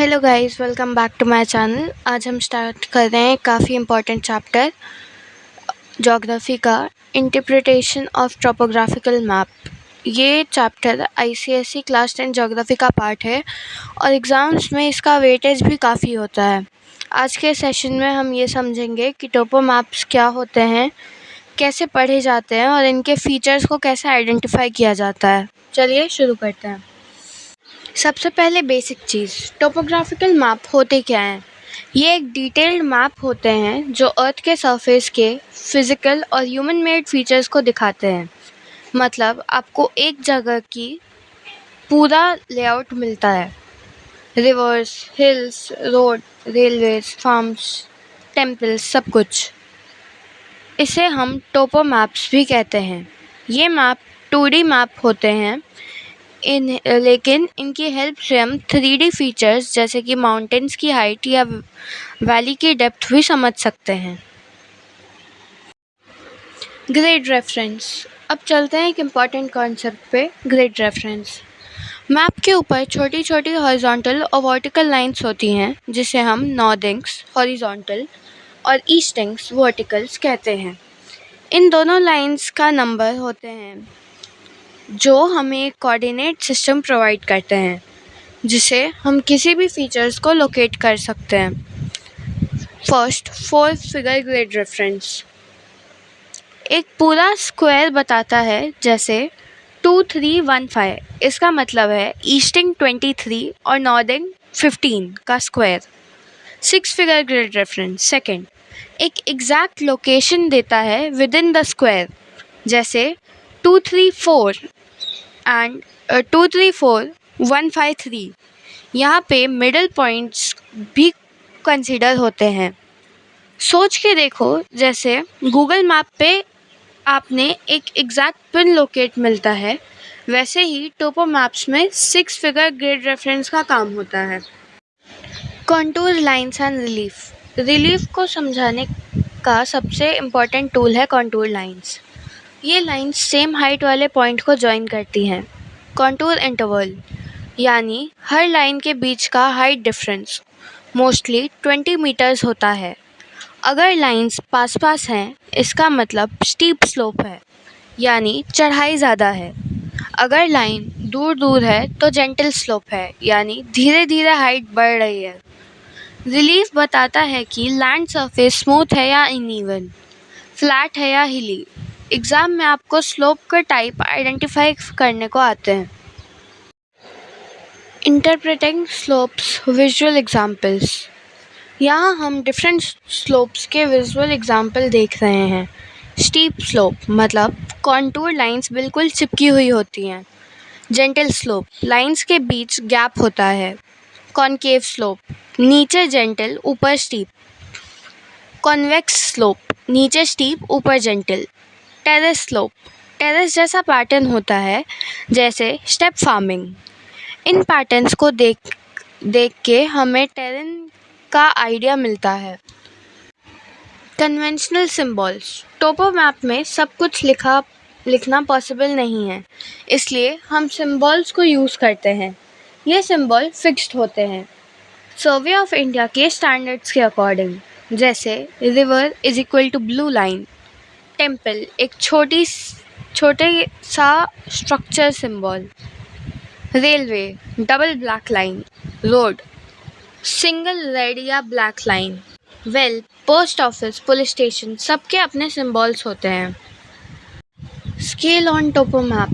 Hello guys, welcome back to my channel. आज हम start कर रहे हैं काफ़ी इम्पोर्टेंट चैप्टर ज्योग्राफी का, इंटरप्रिटेशन ऑफ टोपोग्राफिकल मैप। ये चैप्टर आईसीएसई क्लास 10 ज्योग्राफी का पार्ट है और एग्ज़ाम्स में इसका वेटेज भी काफ़ी होता है। आज के सेशन में हम ये समझेंगे कि टोपो मैप्स क्या होते हैं, कैसे पढ़े जाते हैं और इनके फीचर्स को कैसे आइडेंटिफाई किया जाता है। चलिए शुरू करते हैं। सबसे पहले बेसिक चीज़, टोपोग्राफिकल मैप होते क्या हैं। ये एक डिटेल्ड मैप होते हैं जो अर्थ के सरफेस के फिज़िकल और ह्यूमन मेड फीचर्स को दिखाते हैं। मतलब आपको एक जगह की पूरा लेआउट मिलता है, reverse, hills, road, railways, farms, temples, सब कुछ। इसे हम टोपो मैप्स भी कहते हैं। ये मैप 2D मैप होते हैं लेकिन इनकी हेल्प से हम 3D फीचर्स जैसे कि माउंटेन्स की हाइट या वैली की डेप्थ भी समझ सकते हैं। Grid reference. अब चलते हैं एक इम्पॉर्टेंट कॉन्सेप्ट पे, ग्रिड रेफरेंस। मैप के ऊपर छोटी छोटी हॉरिजॉन्टल और वर्टिकल लाइंस होती हैं जिसे हम नॉर्थिंग्स हॉरिजॉन्टल और ईस्टिंग्स वर्टिकल्स कहते हैं। इन दोनों लाइंस का नंबर होते हैं जो हमें एक कोऑर्डिनेट सिस्टम प्रोवाइड करते हैं जिसे हम किसी भी फीचर्स को लोकेट कर सकते हैं। फर्स्ट, 4 फिगर ग्रिड रेफरेंस एक पूरा स्क्वायर बताता है, जैसे 2315। इसका मतलब है ईस्टिंग 23 और नॉर्थिंग 15 का square. 6 figure grid reference second एक एग्जैक्ट लोकेशन देता है विद इन द स्क्वायर, जैसे 234 एंड 234153। यहाँ पे मिडल पॉइंट्स भी कंसीडर होते हैं। सोच के देखो, जैसे गूगल मैप पे आपने एक एग्जैक्ट पिन लोकेट मिलता है, वैसे ही टोपो मैप्स में 6 फिगर ग्रिड रेफरेंस का काम होता है। Contour lines and relief. Relief को समझाने का सबसे इम्पॉर्टेंट टूल है कॉन्टूर लाइंस। ये लाइंस सेम हाइट वाले पॉइंट को जॉइन करती हैं। कॉन्टूर इंटरवल यानी हर लाइन के बीच का हाइट डिफरेंस मोस्टली 20 मीटर्स होता है। अगर लाइंस पास पास हैं, इसका मतलब स्टीप स्लोप है, यानी चढ़ाई ज़्यादा है। अगर लाइन दूर दूर है तो जेंटल स्लोप है, यानी धीरे धीरे हाइट बढ़ रही है। रिलीफ बताता है कि लैंड सरफेस स्मूथ है या अनइवन, फ्लैट है या हिली। एग्ज़ाम में आपको स्लोप का टाइप आइडेंटिफाई करने को आते हैं। Interpreting slopes visual examples. यहाँ हम डिफरेंट स्लोप्स के विजुअल एग्जाम्पल देख रहे हैं। स्टीप स्लोप मतलब कॉन्टूर लाइंस बिल्कुल चिपकी हुई होती हैं। जेंटल स्लोप लाइंस के बीच गैप होता है। कॉनकेव स्लोप नीचे जेंटल ऊपर स्टीप। कॉन्वेक्स स्लोप नीचे स्टीप ऊपर जेंटल। टेरेस स्लोप टेरेस जैसा पैटर्न होता है, जैसे स्टेप फार्मिंग। इन पैटर्न्स को देख के हमें टेरेन का आइडिया मिलता है। Conventional symbols. टोपो मैप में सब कुछ लिखना पॉसिबल नहीं है, इसलिए हम सिंबल्स को यूज़ करते हैं। ये सिंबल फिक्स्ड होते हैं सर्वे ऑफ इंडिया के स्टैंडर्ड्स के अकॉर्डिंग, जैसे river is equal to blue line. Temple एक छोटे सा structure symbol. Railway double black line. Road single red या black line. Well post office, police station, सबके अपने सिंबल्स होते हैं। Scale on topo map.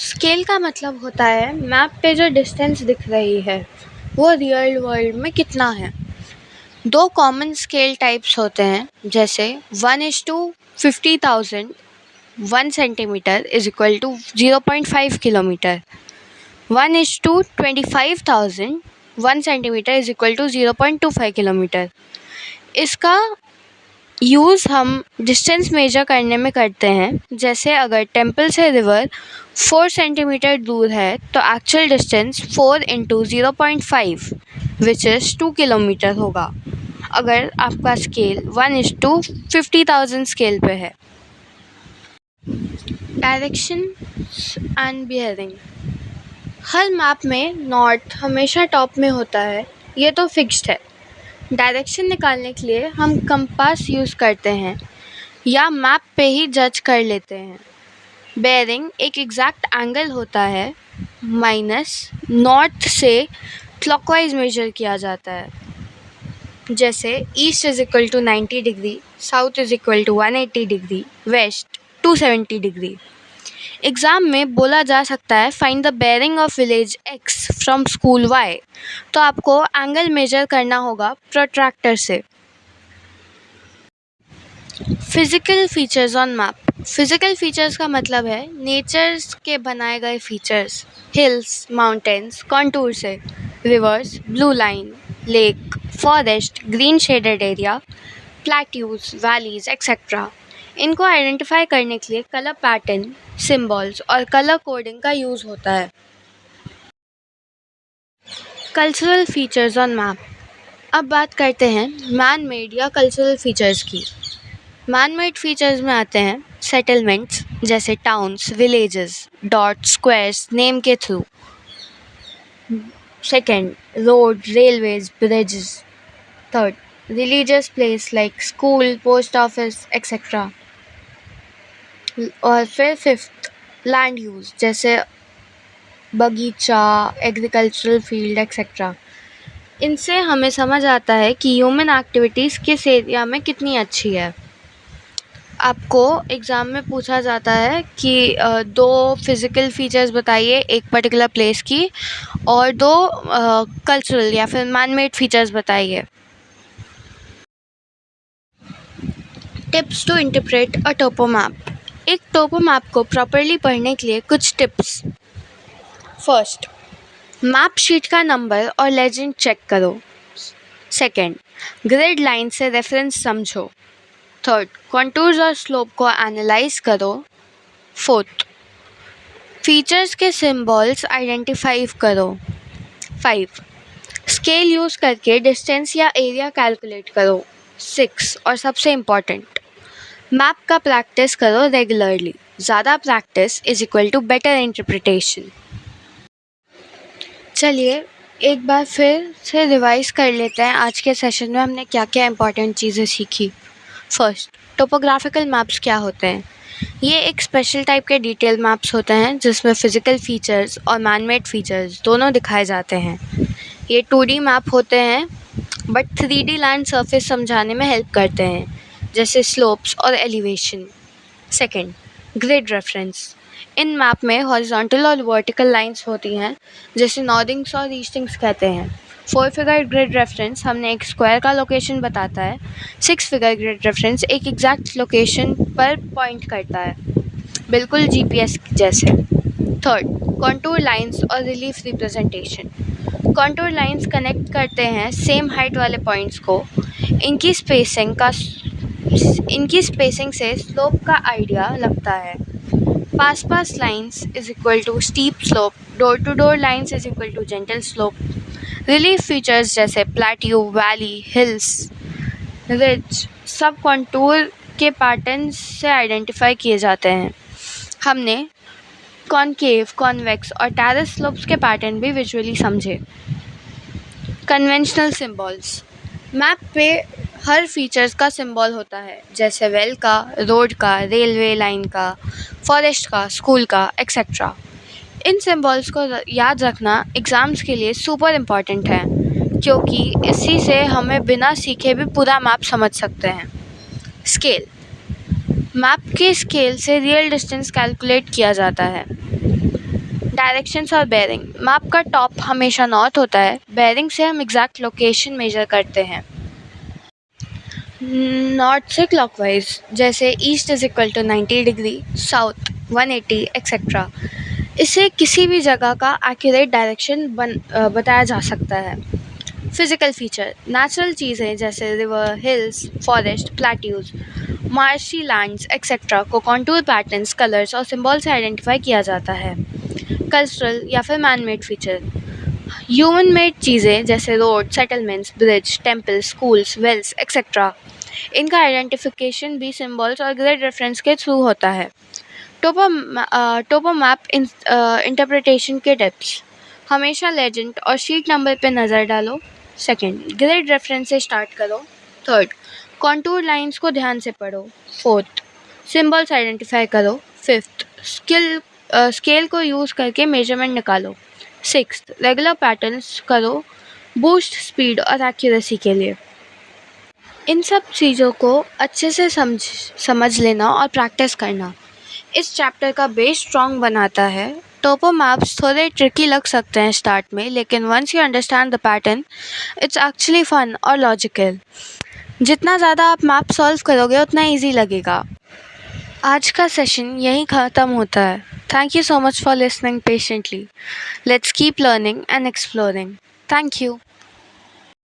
Scale का मतलब होता है मैप पे जो डिस्टेंस दिख रही है वो रियल वर्ल्ड में कितना है। 2 कॉमन स्केल टाइप्स होते हैं, जैसे 1:50,000 1 centimetre is equal to 0.5 kilometre. 1:25,000 1 centimetre is equal to 0.25 kilometre. इसका यूज़ हम डिस्टेंस मेजर करने में करते हैं, जैसे अगर टेम्पल से रिवर 4 सेंटीमीटर दूर है तो actual distance 4 into 0.5 which is 2 kilometre होगा, अगर आपका स्केल 1:50,000 स्केल पे है। Direction and bearing. Her map में नॉर्थ हमेशा टॉप में होता है ये तो फिक्स्ड है। डायरेक्शन निकालने के लिए हम कंपास यूज़ करते हैं या मैप पे ही जज कर लेते हैं। बेयरिंग एक एग्जैक्ट एंगल होता है, माइनस नॉर्थ से क्लॉकवाइज मेजर किया जाता है। जैसे east is equal to 90 degree, south is equal to 180 degree, west 270 degree. Exam में बोला जा सकता है find the bearing of village X from school Y, तो आपको एंगल मेजर करना होगा प्रोट्रैक्टर से। Physical features on map. Physical features का मतलब है नेचर्स के बनाए गए फीचर्स, हिल्स, माउंटेन्स, कॉन्टूर से, reverse, blue line, lake, forest, green shaded area, plateaus, valleys etcetera. इनको आइडेंटिफाई करने के लिए कलर पैटर्न, सिंबल्स और कलर कोडिंग का यूज़ होता है। Cultural features on map. अब बात करते हैं मैन मेड या कल्चरल फीचर्स की। मैन मेड फीचर्स में आते हैं सेटलमेंट्स जैसे towns, villages, dot, squares name के through. Second, road, railways, bridges. Third, religious place like school, post office etcetera. और फिर फिफ्थ, लैंड यूज़ जैसे बगीचा, एग्रीकल्चरल फील्ड एक्सेट्रा। इनसे हमें समझ आता है कि ह्यूमन एक्टिविटीज़ किस एरिया में कितनी अच्छी है। आपको एग्ज़ाम में पूछा जाता है कि दो फिज़िकल फीचर्स बताइए एक पर्टिकुलर प्लेस की, और दो कल्चरल या फिर मैन मेड फीचर्स बताइए। Tips to interpret a topo map. एक टोपो मैप को प्रॉपरली पढ़ने के लिए कुछ टिप्स। फर्स्ट, मैप शीट का नंबर और लेजेंड चेक करो। सेकेंड, ग्रिड लाइन से रेफरेंस समझो। थर्ड, कॉन्टूर्स और स्लोप को एनालाइज करो। फोर्थ, फीचर्स के सिंबल्स आइडेंटिफाई करो। 5, स्केल यूज़ करके डिस्टेंस या एरिया कैलकुलेट करो। 6, और सबसे इम्पॉर्टेंट, मैप का प्रैक्टिस करो रेगुलरली। ज़्यादा practice is equal to better interpretation. चलिए एक बार फिर से रिवाइज कर लेते हैं आज के सेशन में हमने क्या क्या इंपॉर्टेंट चीज़ें सीखी। फर्स्ट, टोपोग्राफिकल मैप्स क्या होते हैं। ये एक स्पेशल टाइप के डिटेल मैप्स होते हैं जिसमें फ़िज़िकल फीचर्स और मैन मेड फीचर्स दोनों दिखाए जाते हैं। ये 2D मैप होते हैं बट 3D लैंड सरफेस समझाने में हेल्प करते हैं, जैसे स्लोप्स और एलिवेशन। Second, grid reference. इन मैप में हॉरिजॉन्टल और वर्टिकल लाइंस होती हैं जैसे नॉर्दिंग्स और ईस्टिंग्स कहते हैं। 4 फिगर ग्रिड रेफरेंस हमने एक स्क्वायर का लोकेशन बताता है। 6 फिगर ग्रिड रेफरेंस एक एग्जैक्ट लोकेशन पर पॉइंट करता है, बिल्कुल GPS जैसे। थर्ड, कॉन्टूर लाइंस और relief representation. Contour lines connect करते हैं सेम हाइट वाले पॉइंट्स को। इनकी स्पेसिंग से स्लोप का आइडिया लगता है। पास lines is equal to steep slope, डोर टू डोर lines is equal to gentle slope. Relief features जैसे प्लेट्यू, वैली, हिल्स, रिज सब कॉन्टूर के पैटर्न्स से आइडेंटिफाई किए जाते हैं। हमने कॉनकेव, कॉन्वेक्स और टेरेस स्लोप्स के पैटर्न भी विजुअली समझे। Conventional symbols. मैप पे हर फीचर्स का सिंबल होता है, जैसे वेल का, रोड का, रेलवे लाइन का, फॉरेस्ट का, स्कूल का एक्सेट्रा। इन सिंबल्स को याद रखना एग्ज़ाम्स के लिए सुपर इम्पॉर्टेंट है, क्योंकि इसी से हमें बिना सीखे भी पूरा मैप समझ सकते हैं। स्केल। मैप के स्केल से रियल डिस्टेंस कैलकुलेट किया जाता है। डायरेक्शंस और बेयरिंग। मैप का टॉप हमेशा नॉर्थ होता है, बेयरिंग से हम एग्जैक्ट लोकेशन मेजर करते हैं। नॉर्थ से क्लॉकवाइज, जैसे east is equal to 90 degree, south 180 etcetera. इससे किसी भी जगह का एक्यूरेट डायरेक्शन बताया जा सकता है। Physical feature. नेचुरल चीज़ें जैसे river, hills, forest, plateaus, marshy lands etcetera को कॉन्टूर पैटर्न्स, कलर्स और सिंबल से आइडेंटिफाई किया जाता है। कल्चरल या फिर man made feature. Human made चीज़ें जैसे road, settlements, bridge, temple, schools, wells etcetera. इनका आइडेंटिफिकेशन भी सिंबल्स और ग्रिड रेफरेंस के थ्रू होता है। टोपो मैप इंटरप्रिटेशन के टिप्स। हमेशा लेजेंड और शीट नंबर पे नज़र डालो। सेकंड, ग्रिड रेफरेंस से स्टार्ट करो। थर्ड, कॉन्टूर लाइंस को ध्यान से पढ़ो। फोर्थ, सिंबल्स आइडेंटिफाई करो। फिफ्थ, स्केल को यूज़ करके मेजरमेंट निकालो। सिक्स्थ, रेगुलर पैटर्न्स करो बूस्ट स्पीड और एक्यूरेसी के लिए। इन सब चीज़ों को अच्छे से समझ लेना और प्रैक्टिस करना इस चैप्टर का बेस स्ट्रॉन्ग बनाता है। टोपो मैप्स थोड़े ट्रिकी लग सकते हैं स्टार्ट में, लेकिन once you understand the pattern it's actually fun और लॉजिकल। जितना ज़्यादा आप मैप सॉल्व करोगे उतना ईजी लगेगा। आज का सेशन यहीं ख़त्म होता है। Thank you so much for listening patiently. Let's keep learning and exploring. Thank you.